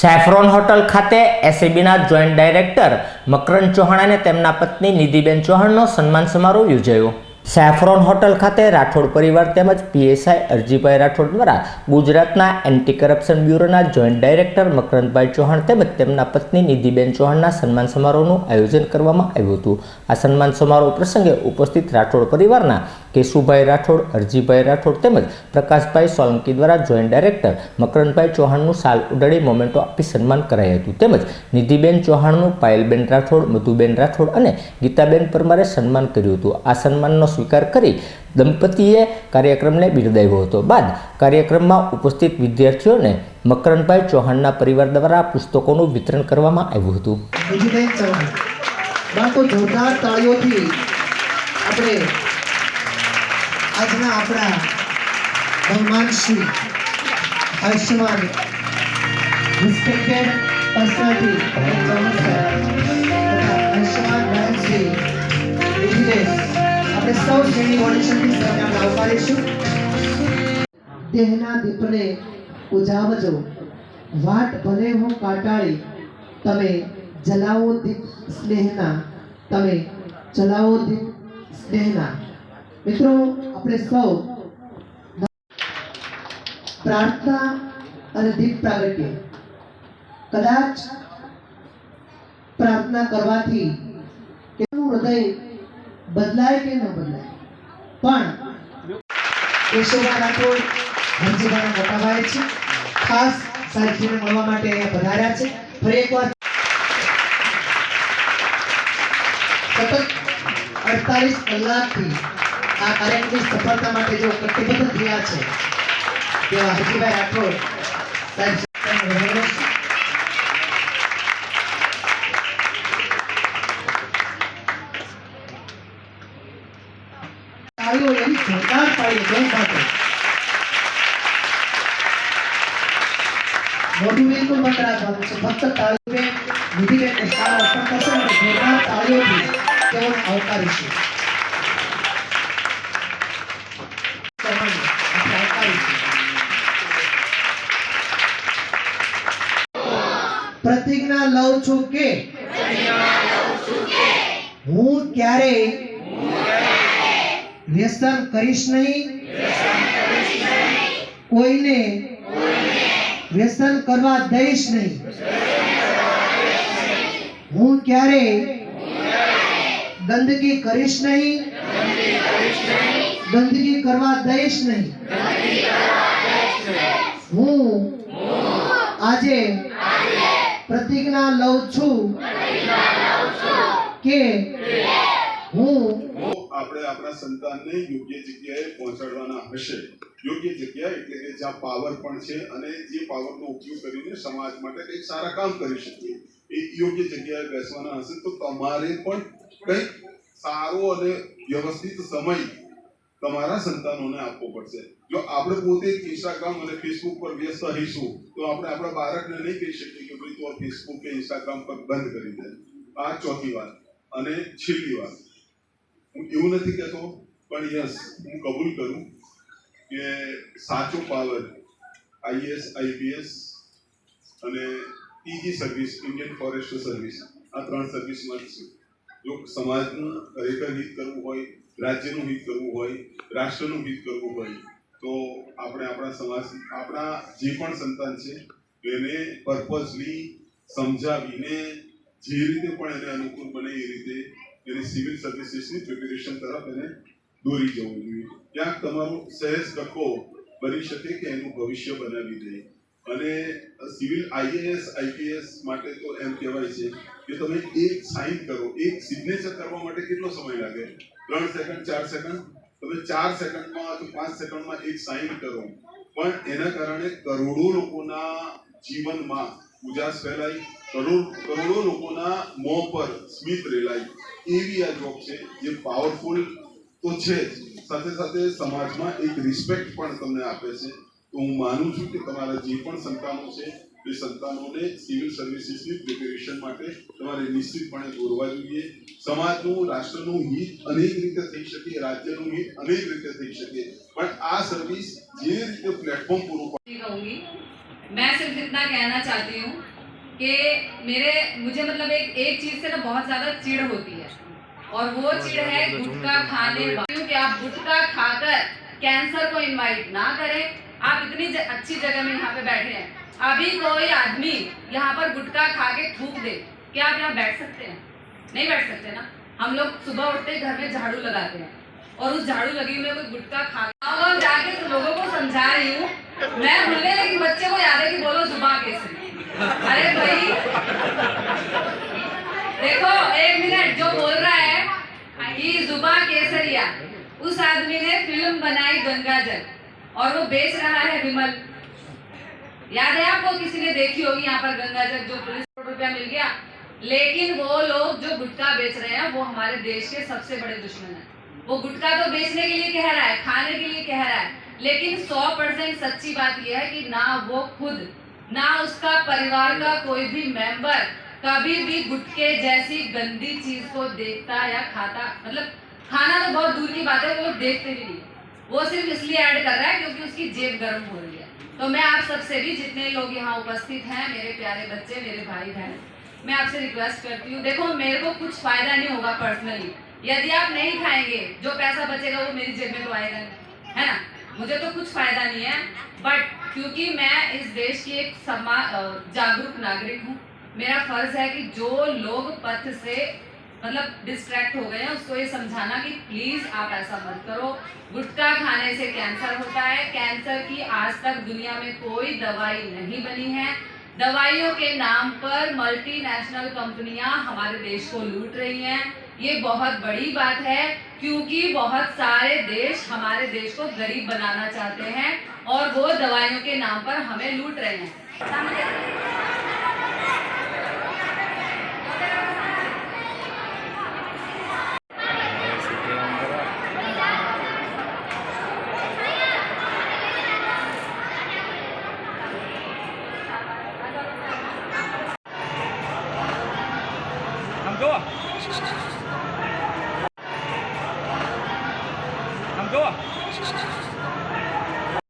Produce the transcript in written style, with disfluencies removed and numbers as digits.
Saffron hotel ખાતે એસીબીના joint director મકરંદ ચૌહાણ અને તેમના પત્ની નિધિબેન ચૌહાણનો સન્માન સમારોહ યોજાયો। સેફ્રોન હોટલ ખાતે રાઠોડ પરિવાર તેમજ પીએસઆઈ અરજીભાઈ રાઠોડ દ્વારા ગુજરાતના એન્ટી કરપ્શન બ્યુરોના જોઈન્ટ ડાયરેક્ટર મકરંદભાઈ ચૌહાણ તેમજ તેમના પત્ની નિધિબેન ચૌહાણના સન્માન સમારોહનું આયોજન કરવામાં આવ્યું હતું। આ સન્માન સમારોહ પ્રસંગે ઉપસ્થિત રાઠોડ પરિવારના કેશુભાઈ રાઠોડ, અરજીભાઈ રાઠોડ તેમજ પ્રકાશભાઈ સોલંકી દ્વારા જોઈન્ટ ડાયરેક્ટર મકરંદભાઈ ચૌહાણનું સાલ ઉડાડી મોમેન્ટો આપી સન્માન કરાયું હતું। તેમજ નિધિબેન ચૌહાણનું પાયલબેન રાઠોડ, મધુબેન રાઠોડ અને ગીતાબેન પરમારે સન્માન કર્યું હતું। આ સન્માનનો સ્વીકાર કરી દંપતીએ કાર્યક્રમને બિરદાવ્યો હતો। બાદ કાર્યક્રમમાં ઉપસ્થિત વિદ્યાર્થીઓને મકરંદભાઈ ચૌહાણના પરિવાર દ્વારા પુસ્તકોનું વિતરણ કરવામાં આવ્યું હતું। નિધિબેન ચૌહાણ બાળકો જોરદાર તાળીઓથી આપણે આજના આપણા બહુમાન શ્રી આયુષ્યમાન રિસ્પેક્ટેડ પર્સનાલિટી આયુષ્યમાન બહેન શ્રી નિધિબેન આપણે સૌ શ્રેણી ઓડિશનની સન્માન આવકારીશું। દેહના દીપને ઉજાવજો, વાટ ભલે હું કાટાળી, તમે જલાવો દીપ સ્નેહના, તમે જલાવો દીપ સ્નેહના। મિત્રો આપણે સૌ પ્રાર્થના અને દીપ પ્રાગટ્ય કદાચ પ્રાર્થના કરવાથી કેનું હૃદય બદલાય કે ન બદલાય, પણ કેશુભાઈ રાઠોડ હરજીભાઈના મોટા ભાઈ છે, ખાસ સાહેબજીને મળવા માટે અહીંયા પધાર્યા છે। ફરી એકવાર સતત 48 કલાકથી આ કાર્યક્રમની સફળતા માટે જો કટિબદ્ધ થયા છે તેવા હરજીભાઈ રાઠોડ સાહેબ તાળીઓ એવી જોરદાર તાળીઓ બેન સાથે મોઢું બિલકુલ બંધ રાખવાનું છે, ફક્ત તાળીઓ નિધિબેનને સારો અર્પણ કરશે અને જોરદાર તાળીઓથી તેઓને આવકારીશું। પ્રતિજ્ઞા લઉં છું કે હું ક્યારેય વ્યસન કરીશ નહીં, કોઈને વ્યસન કરવા દઈશ નહીં, હું ક્યારેય ગંદકી કરીશ નહીં, ગંદકી કરવા દઈશ નહીં। હું આજે પ્રતિજ્ઞા લઉં છું કે હું આપણે આપણા સંતાનને યોગ્ય જગ્યાએ પહોંચાડવાના હશે। યોગ્ય જગ્યા એટલે કે જ્યાં પાવર પણ છે અને જે પાવરનો ઉપયોગ કરીને સમાજ માટે કંઈક સારા કામ કરી શકીએ, એ યોગ્ય જગ્યાએ બેસવાના હશે તો તમારે પણ કંઈક સારો અને વ્યવસ્થિત સમય તમારા સંતાનોને આપવો પડશે। જો આપણે પોતે ઇન્સ્ટાગ્રામ અને ફેસબુક પર વ્યસ્ત રહીશું તો આપણે આપણા બાળકને નહીં કહી શકીએ કે ભાઈ તું ફેસબુક કે ઇન્સ્ટાગ્રામ પર બંધ કરી દે। આ ચોથી વાત અને છેલ્લી વાત, હું એવું નથી કહેતો પણ યસ હું કબૂલ કરું કે સાચો પાવર આઈએએસ, આઈપીએસ અને TG service, Indian forest service, આ 3 સર્વિસમાં જ છે। જો સમાજનું ખરેખર હિત કરવું હોય, રાજ્યનું હિત કરવું હોય, રાષ્ટ્રનું હિત કરવું હોય તો આપણે આપણા સમાજ, આપણા જે પણ સંતાન છે એને પર્પઝલી સમજાવીને જે રીતે પણ એને અનુકૂળ બને એ રીતે એને સિવિલ સર્વિસીસની પ્રિપેરેશન તરફ એને દોરી જવું જોઈએ। ક્યાંક તમારો સહેજ ટકો બની શકે કે એનું ભવિષ્ય બનાવી દે। અને સિવિલ આઈએએસ, આઈપીએસ માટે તો એમ કહેવાય છે કે તમે એક સાઇન કરો, એક સિગ્નેચર કરવા માટે કેટલો સમય લાગે? 3 સેકન્ડ, 4 સેકન્ડ? તમે 4 સેકન્ડમાં અથવા 5 સેકન્ડમાં એક સાઇન કરો, પણ એના કારણે કરોડો લોકોના જીવનમાં ઉજાસ ફેલાય, કરોડો લોકોના મોં પર સ્મિત રેલાય, એવી આ જોબ છે જે પાવરફુલ તો છે જ, સાથે સાથે સમાજમાં એક રિસ્પેક્ટ પણ તમને આપે છે। તો હું માનું છું કે તમારા જે પણ સંતાનો છે એ સંતાનોને સિવિલ સર્વિસીસની પ્રિપેરેશન માટે તમારે નિશ્ચિતપણે દોરવા જોઈએ। સમાજનું, રાષ્ટ્રનું હિત અનેક રીતે થઈ શકે, રાજ્યનું હિત અનેક રીતે થઈ શકે, પણ આ સર્વિસ જે રીતે પ્લેટફોર્મ પૂરું मैं सिर्फ इतना कहना चाहती हूँ कि मुझे मतलब एक चीज से ना बहुत ज्यादा चिढ़ होती है, और वो चिढ़ है गुटखा खाने वालों कि आप गुटखा खाकर कैंसर को इनवाइट ना करें। आप इतनी अच्छी जगह में यहाँ पे बैठे हैं, अभी कोई आदमी यहाँ पर गुटखा खा के थूक दे, क्या आप यहाँ बैठ सकते हैं? नहीं बैठ सकते ना। हम लोग सुबह उठते घर में झाड़ू लगाते हैं, और उस झाड़ू लगी में कोई गुटखा खा और जाके तो लोगों को समझा रही हूँ मैं भूलने, लेकिन बच्चे को याद है कि बोलो जुबान केसरी। अरे भाई देखो, एक मिनट, जो बोल रहा है कि जुबा केसरिया, उस आदमी ने फिल्म बनाई गंगाजल और वो बेच रहा है विमल। याद है आपको? किसी ने देखी होगी यहाँ पर गंगाजल, जो पुलिस को रुपया मिल गया। लेकिन वो लोग जो गुटखा बेच रहे हैं वो हमारे देश के सबसे बड़े दुश्मन हैं। वो गुटखा तो बेचने के लिए कह रहा है, खाने के लिए कह रहा है, लेकिन 100% सच्ची बात यह है कि ना वो खुद ना उसका परिवार का कोई भी मेंबर कभी भी गुटखे जैसी गंदी चीज को देखता या खाता। मतलब खाना तो बहुत दूर की बात है, वो लोग देखते भी नहीं, वो सिर्फ इसलिए ऐड कर रहा है क्योंकि उसकी जेब गर्म हो रही है। तो मैं आप सबसे भी, जितने लोग यहाँ उपस्थित हैं, मेरे प्यारे बच्चे, मेरे भाई बहन, मैं आपसे रिक्वेस्ट करती हूँ, देखो मेरे को कुछ फायदा नहीं होगा पर्सनली, यदि आप नहीं खाएंगे, जो पैसा बचेगा वो मेरी जेब में तो आएगा नहीं, है ना? मुझे तो कुछ फायदा नहीं है, बट क्योंकि मैं इस देश की एक जागरूक नागरिक हूँ, मेरा फर्ज है कि जो लोग पथ से मतलब डिस्ट्रैक्ट हो गए हैं उसको ये समझाना कि प्लीज आप ऐसा मत करो। गुटखा खाने से कैंसर होता है। कैंसर की आज तक दुनिया में कोई दवाई नहीं बनी है। दवाइयों के नाम पर मल्टीनेशनल कंपनियां हमारे देश को लूट रही हैं। ये बहुत बड़ी बात है, क्योंकि बहुत सारे देश हमारे देश को गरीब बनाना चाहते हैं और वो दवाइयों के नाम पर हमें लूट रहे हैं। हम दो